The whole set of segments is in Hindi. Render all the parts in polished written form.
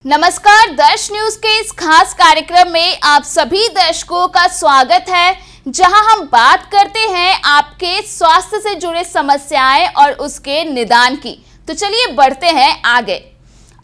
नमस्कार, दर्श न्यूज के इस खास कार्यक्रम में आप सभी दर्शकों का स्वागत है, जहां हम बात करते हैं आपके स्वास्थ्य से जुड़े समस्याएं और उसके निदान की। तो चलिए बढ़ते हैं आगे।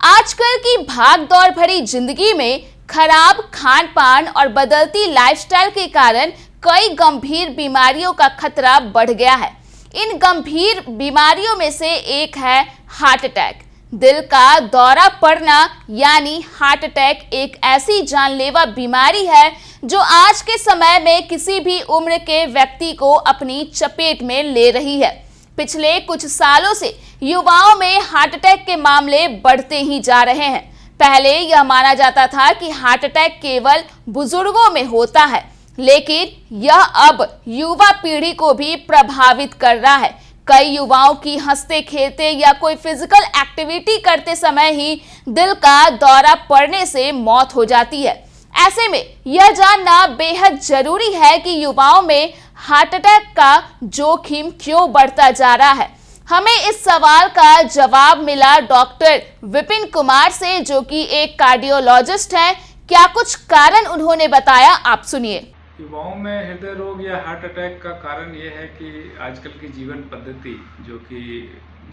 आजकल की भाग-दौड़ भरी जिंदगी में खराब खान पान और बदलती लाइफस्टाइल के कारण कई गंभीर बीमारियों का खतरा बढ़ गया है। इन गंभीर बीमारियों में से एक है हार्ट अटैक। दिल का दौरा पड़ना यानी हार्ट अटैक एक ऐसी जानलेवा बीमारी है जो आज के समय में किसी भी उम्र के व्यक्ति को अपनी चपेट में ले रही है। पिछले कुछ सालों से युवाओं में हार्ट अटैक के मामले बढ़ते ही जा रहे हैं। पहले यह माना जाता था कि हार्ट अटैक केवल बुजुर्गों में होता है, लेकिन यह अब युवा पीढ़ी को भी प्रभावित कर रहा है। कई युवाओं की हंसते खेलते या कोई फिजिकल एक्टिविटी करते समय ही दिल का दौरा पड़ने से मौत हो जाती है। ऐसे में यह जानना बेहद जरूरी है कि युवाओं में हार्ट अटैक का जोखिम क्यों बढ़ता जा रहा है। हमें इस सवाल का जवाब मिला डॉक्टर विपिन कुमार से, जो कि एक कार्डियोलॉजिस्ट हैं। क्या कुछ कारण उन्होंने बताया, आप सुनिए। युवाओं में हृदय रोग या हार्ट अटैक का कारण ये है कि आजकल की जीवन पद्धति, जो कि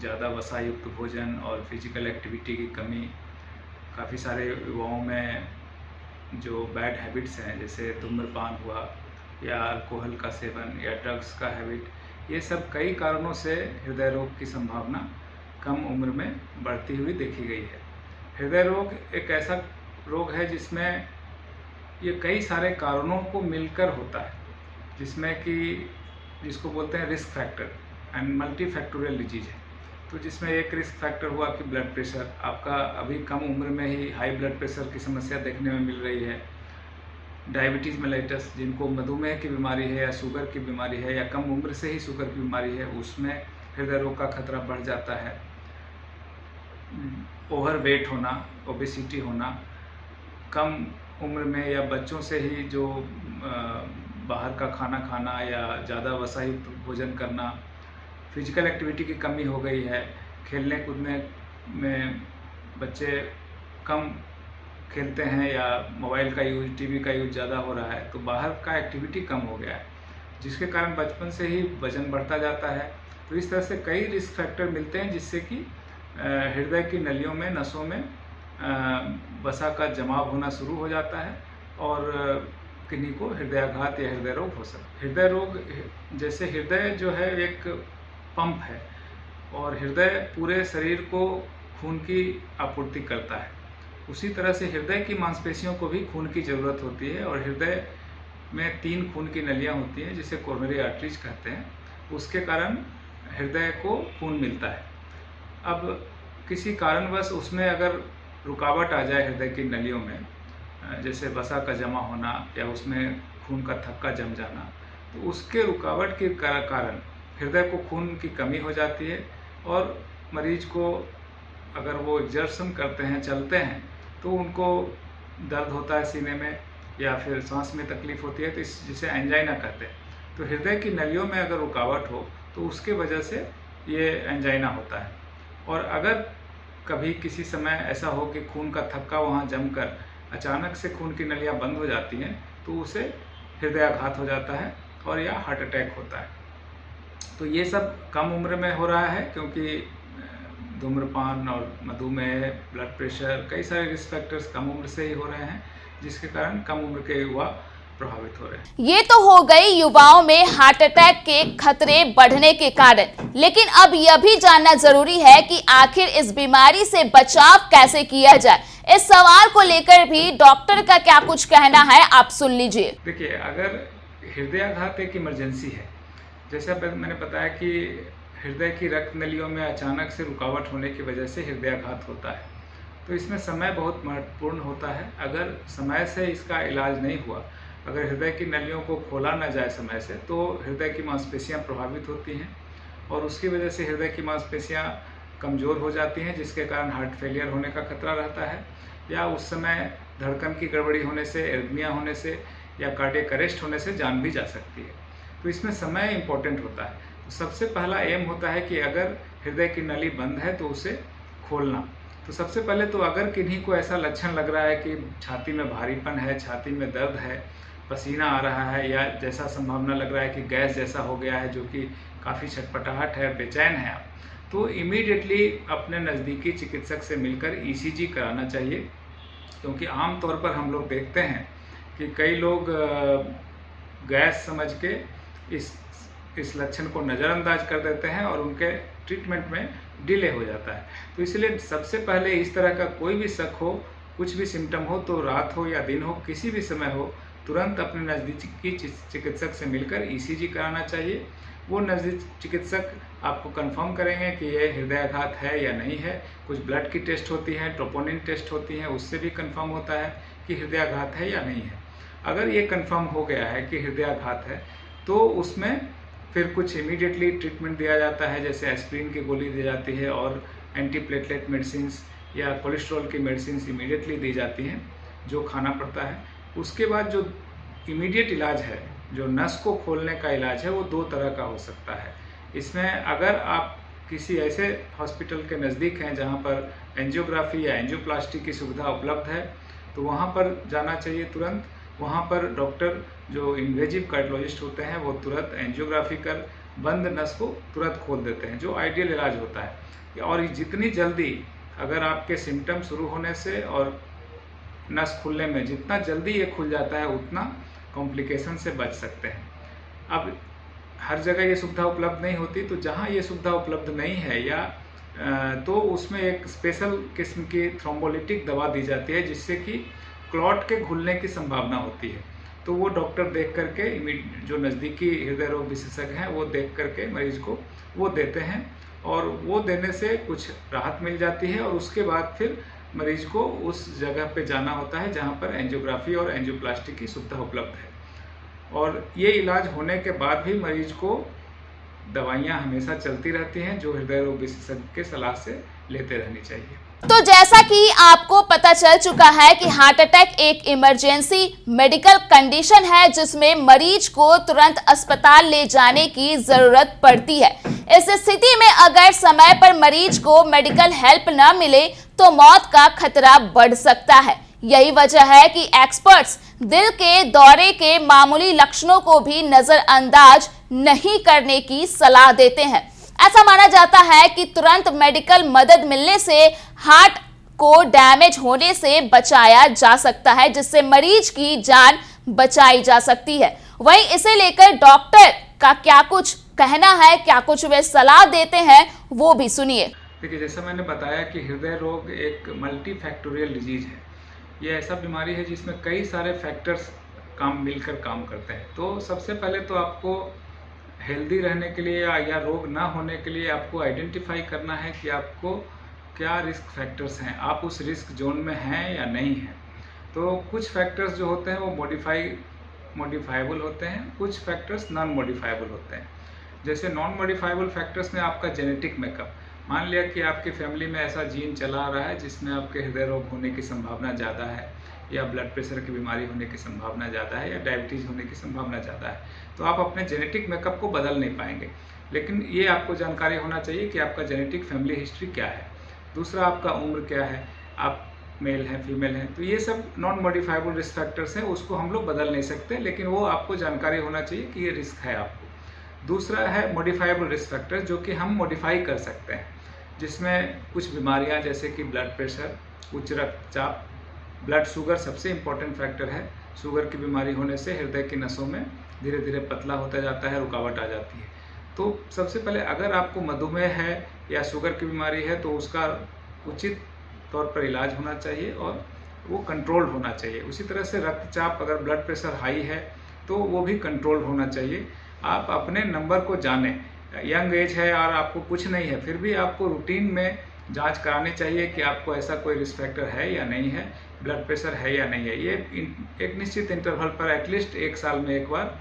ज़्यादा वसायुक्त भोजन और फिजिकल एक्टिविटी की कमी, काफ़ी सारे युवाओं में जो बैड हैबिट्स हैं, जैसे धूम्रपान हुआ या अल्कोहल का सेवन या ड्रग्स का हैबिट, ये सब कई कारणों से हृदय रोग की संभावना कम उम्र में बढ़ती हुई देखी गई है। हृदय रोग एक ऐसा रोग है जिसमें ये कई सारे कारणों को मिलकर होता है, जिसको बोलते हैं risk factor and multi factorial disease है। तो जिसमें एक रिस्क फैक्टर हुआ कि ब्लड प्रेशर, आपका अभी कम उम्र में ही हाई ब्लड प्रेशर की समस्या देखने में मिल रही है। डायबिटीज़ मेलाइटस, जिनको मधुमेह की बीमारी है या शुगर की बीमारी है या कम उम्र से ही शुगर की बीमारी है, उसमें हृदय रोग का खतरा बढ़ जाता है। ओवरवेट होना, ओबेसिटी होना, कम उम्र में या बच्चों से ही जो बाहर का खाना खाना या ज़्यादा वसायुक्त भोजन करना, फिजिकल एक्टिविटी की कमी हो गई है, खेलने कूदने में बच्चे कम खेलते हैं या मोबाइल का यूज, टीवी का यूज ज़्यादा हो रहा है, तो बाहर का एक्टिविटी कम हो गया है, जिसके कारण बचपन से ही वजन बढ़ता जाता है। तो इस तरह से कई रिस्क फैक्टर मिलते हैं जिससे कि हृदय की नलियों में, नसों में वसा का जमाव होना शुरू हो जाता है और किन्हीं को हृदयाघात या हृदय रोग हो सकता है। हृदय रोग, जैसे हृदय जो है एक पंप है और हृदय पूरे शरीर को खून की आपूर्ति करता है, उसी तरह से हृदय की मांसपेशियों को भी खून की ज़रूरत होती है और हृदय में 3 खून की नलियाँ होती हैं जिसे कोरोनरी आर्टरीज कहते हैं। उसके कारण हृदय को खून मिलता है। अब किसी कारणवश उसमें अगर रुकावट आ जाए हृदय की नलियों में, जैसे वसा का जमा होना या उसमें खून का थक्का जम जाना, तो उसके रुकावट के कारण हृदय को खून की कमी हो जाती है और मरीज को, अगर वो एग्जर्शन करते हैं, चलते हैं, तो उनको दर्द होता है सीने में या फिर सांस में तकलीफ होती है, तो जिसे एंजाइना कहते हैं। तो हृदय की नलियों में अगर रुकावट हो तो उसके वजह से ये एंजाइना होता है। और अगर कभी किसी समय ऐसा हो कि खून का थक्का वहाँ जमकर अचानक से खून की नलियाँ बंद हो जाती हैं, तो उसे हृदयाघात हो जाता है और या हार्ट अटैक होता है। तो ये सब कम उम्र में हो रहा है क्योंकि धूम्रपान और मधुमेह, ब्लड प्रेशर, कई सारे रिस्क फैक्टर्स कम उम्र से ही हो रहे हैं, जिसके कारण कम उम्र के युवा प्रभावित हो रहे हैं। ये तो हो गई युवाओं में हार्ट अटैक के खतरे बढ़ने के कारण, लेकिन अब यह भी जानना जरूरी है कि आखिर इस बीमारी से बचाव कैसे किया जाए। इस सवाल को लेकर भी डॉक्टर का क्या कुछ कहना है, आप सुन लीजिए। देखिए, अगर हृदयाघात एक इमरजेंसी है, जैसे मैंने बताया कि हृदय की रक्त नलियों में अचानक से रुकावट होने की वजह से हृदयाघात होता है, तो इसमें समय बहुत महत्वपूर्ण होता है। अगर समय से इसका इलाज नहीं हुआ, अगर हृदय की नलियों को खोला न जाए समय से, तो हृदय की मांसपेशियां प्रभावित होती हैं और उसकी वजह से हृदय की मांसपेशियां कमज़ोर हो जाती हैं, जिसके कारण हार्ट फेलियर होने का खतरा रहता है या उस समय धड़कन की गड़बड़ी होने से, एरिथमिया होने से या कार्डियक अरेस्ट होने से जान भी जा सकती है। तो इसमें समय इम्पोर्टेंट होता है। तो सबसे पहला एम होता है कि अगर हृदय की नली बंद है तो उसे खोलना, तो सबसे पहले तो अगर किन्हीं को ऐसा लक्षण लग रहा है कि छाती में भारीपन है, छाती में दर्द है, पसीना आ रहा है, या जैसा संभावना लग रहा है कि गैस जैसा हो गया है, जो कि काफ़ी छटपटाहट है, बेचैन है आप, तो इमीडिएटली अपने नज़दीकी चिकित्सक से मिलकर ईसीजी कराना चाहिए। क्योंकि आम तौर पर हम लोग देखते हैं कि कई लोग गैस समझ के इस लक्षण को नज़रअंदाज कर देते हैं और उनके ट्रीटमेंट में डिले हो जाता है। तो इसलिए सबसे पहले इस तरह का कोई भी शक हो, कुछ भी सिम्टम हो, तो रात हो या दिन हो, किसी भी समय हो, तुरंत अपने नज़दीकी चिकित्सक से मिलकर ईसीजी कराना चाहिए। वो नज़दीकी चिकित्सक आपको कंफर्म करेंगे कि ये हृदयाघात है या नहीं है। कुछ ब्लड की टेस्ट होती हैं, ट्रोपोनिन टेस्ट होती हैं, उससे भी कंफर्म होता है कि हृदयाघात है या नहीं है। अगर ये कंफर्म हो गया है कि हृदयाघात है, तो उसमें फिर कुछ इमीडिएटली ट्रीटमेंट दिया जाता है, जैसे एस्पिरिन की गोली दी जाती है और एंटीप्लेटलेट मेडिसिन या कोलेस्ट्रॉल की मेडिसिन इमीडिएटली दी जाती हैं, जो खाना पड़ता है। उसके बाद जो इमीडिएट इलाज है, जो नस को खोलने का इलाज है, वो 2 तरह का हो सकता है। इसमें अगर आप किसी ऐसे हॉस्पिटल के नज़दीक हैं जहाँ पर एंजियोग्राफी या एंजियोप्लास्टी की सुविधा उपलब्ध है, तो वहाँ पर जाना चाहिए तुरंत। वहाँ पर डॉक्टर जो इन्वेजिव कार्डियोलॉजिस्ट होते हैं, वो तुरंत एंजियोग्राफी कर बंद नस को तुरंत खोल देते हैं, जो आइडियल इलाज होता है। और जितनी जल्दी, अगर आपके सिम्टम शुरू होने से और नस खुलने में जितना जल्दी ये खुल जाता है, उतना कॉम्प्लिकेशन से बच सकते हैं। अब हर जगह ये सुविधा उपलब्ध नहीं होती, तो जहाँ ये सुविधा उपलब्ध नहीं है या तो उसमें एक स्पेशल किस्म की थ्रोम्बोलिटिक दवा दी जाती है, जिससे कि क्लॉट के घुलने की संभावना होती है। तो वो डॉक्टर देख करके, जो नज़दीकी हृदय रोग विशेषज्ञ हैं, वो देख करके मरीज को वो देते हैं, और वो देने से कुछ राहत मिल जाती है। और उसके बाद फिर मरीज को उस जगह पे जाना होता है जहाँ पर एंजियोग्राफी और एंजियोप्लास्टी की सुविधा उपलब्ध है। और ये इलाज होने के बाद भी मरीज को दवाइयाँ हमेशा चलती रहती हैं, जो हृदय रोग विशेषज्ञ के सलाह से लेते रहनी चाहिए। तो जैसा कि आपको पता चल चुका है कि हार्ट अटैक एक इमरजेंसी मेडिकल कंडीशन है, जिसमें मरीज को तुरंत अस्पताल ले जाने की जरूरत पड़ती है। इस स्थिति में अगर समय पर मरीज को मेडिकल हेल्प न मिले तो मौत का खतरा बढ़ सकता है। यही वजह है कि एक्सपर्ट्स दिल के दौरे के मामूली लक्षणों को भी नजरअंदाज नहीं करने की सलाह देते हैं। ऐसा माना जाता है कि तुरंत मेडिकल मदद मिलने से हार्ट को डैमेज होने से बचाया जा सकता है, जिससे मरीज की जान बचाई जा सकती है। वहीं इसे लेकर डॉक्टर का क्या कुछ कहना है, क्या कुछ वे सलाह देते हैं, वो भी सुनिए। देखिए, जैसा मैंने बताया कि हृदय रोग एक मल्टीफैक्टोरियल डिजीज है। ये ऐसा बीमारी है जिसमें कई सारे फैक्टर्स मिलकर काम करते हैं। तो सबसे पहले तो आपको हेल्दी रहने के लिए या रोग ना होने के लिए आपको आइडेंटिफाई करना है कि आपको क्या रिस्क फैक्टर्स हैं, आप उस रिस्क जोन में हैं या नहीं हैं। तो कुछ फैक्टर्स जो होते हैं वो मॉडिफाइबल होते हैं, कुछ फैक्टर्स नॉन मॉडिफाइबल होते हैं। जैसे नॉन मॉडिफाइबल फैक्टर्स में आपका जेनेटिक मेकअप, मान लिया कि आपकी फैमिली में ऐसा जीन चला आ रहा है जिसमें आपके हृदय रोग होने की संभावना ज़्यादा है, या ब्लड प्रेशर की बीमारी होने की संभावना ज़्यादा है, या डायबिटीज़ होने की संभावना ज़्यादा है, तो आप अपने जेनेटिक मेकअप को बदल नहीं पाएंगे। लेकिन ये आपको जानकारी होना चाहिए कि आपका जेनेटिक फैमिली हिस्ट्री क्या है। दूसरा, आपका उम्र क्या है, आप मेल हैं, फीमेल हैं, तो ये सब नॉन मॉडिफाइबल रिस्क फैक्टर्स हैं, उसको हम लोग बदल नहीं सकते, लेकिन वो आपको जानकारी होना चाहिए कि ये रिस्क है आपको। दूसरा है मॉडिफाइबल रिस्क फैक्टर, जो कि हम मॉडिफाई कर सकते हैं, जिसमें कुछ बीमारियां जैसे कि ब्लड प्रेशर, उच्च रक्तचाप, ब्लड शुगर सबसे इम्पॉर्टेंट फैक्टर है। शुगर की बीमारी होने से हृदय की नसों में धीरे धीरे पतला होता जाता है, रुकावट आ जाती है। तो सबसे पहले अगर आपको मधुमेह है या शुगर की बीमारी है, तो उसका उचित तौर पर इलाज होना चाहिए और वो कंट्रोल्ड होना चाहिए। उसी तरह से रक्तचाप, अगर ब्लड प्रेशर हाई है तो वो भी कंट्रोल्ड होना चाहिए। आप अपने नंबर को जानें, यंग एज है और आपको कुछ नहीं है, फिर भी आपको रूटीन में जांच करानी चाहिए कि आपको ऐसा कोई रिस्क फैक्टर है या नहीं है, ब्लड प्रेशर है या नहीं है। ये एक निश्चित इंटरवल पर एटलीस्ट 1 साल में एक बार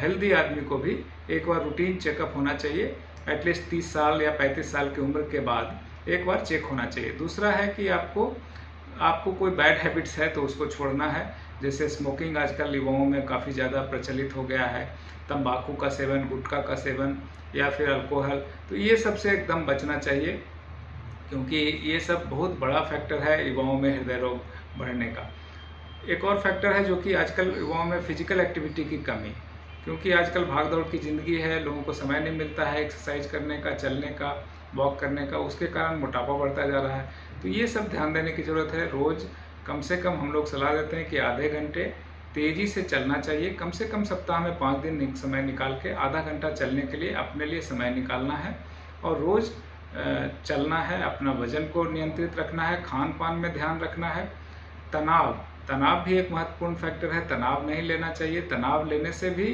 हेल्दी आदमी को भी एक बार रूटीन चेकअप होना चाहिए। एटलीस्ट 30 साल या 35 साल की उम्र के बाद एक बार चेक होना चाहिए। दूसरा है कि आपको कोई बैड हैबिट्स है तो उसको छोड़ना है। जैसे स्मोकिंग आजकल युवाओं में काफ़ी ज़्यादा प्रचलित हो गया है, तंबाकू का सेवन, गुटखा का सेवन या फिर अल्कोहल, तो ये सबसे एकदम बचना चाहिए। क्योंकि ये सब बहुत बड़ा फैक्टर है युवाओं में हृदय रोग बढ़ने का। एक और फैक्टर है जो कि आजकल युवाओं में फिजिकल एक्टिविटी की कमी, क्योंकि आजकल भाग दौड़ की ज़िंदगी है, लोगों को समय नहीं मिलता है एक्सरसाइज करने का, चलने का, वॉक करने का, उसके कारण मोटापा बढ़ता जा रहा है। तो ये सब ध्यान देने की ज़रूरत है। रोज़ कम से कम हम लोग सलाह देते हैं कि आधे घंटे तेज़ी से चलना चाहिए। कम से कम सप्ताह में 5 दिन समय निकाल के आधा घंटा चलने के लिए अपने लिए समय निकालना है और रोज़ चलना है। अपना वजन को नियंत्रित रखना है, खान पान में ध्यान रखना है। तनाव भी एक महत्वपूर्ण फैक्टर है, तनाव नहीं लेना चाहिए। तनाव लेने से भी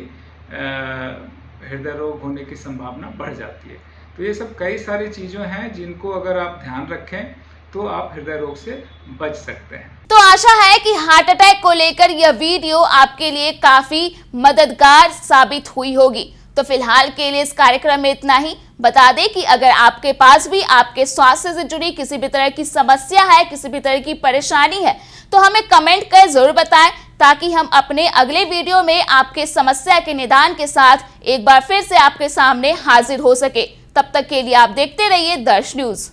हृदय रोग होने की संभावना बढ़ जाती है। तो ये सब कई सारी चीज़ें हैं जिनको अगर आप ध्यान रखें तो आप हृदय रोग से बच सकते हैं। तो आशा है कि हार्ट अटैक को लेकर यह वीडियो आपके लिए काफी मददगार साबित हुई होगी। तो फिलहाल के लिए इस कार्यक्रम में इतना ही। बता दें कि अगर आपके पास भी आपके स्वास्थ्य से जुड़ी किसी भी तरह की समस्या है, किसी भी तरह की परेशानी है, तो हमें कमेंट कर जरूर बताएं, ताकि हम अपने अगले वीडियो में आपके समस्या के निदान के साथ एक बार फिर से आपके सामने हाजिर हो सके। तब तक के लिए आप देखते रहिए दर्श न्यूज।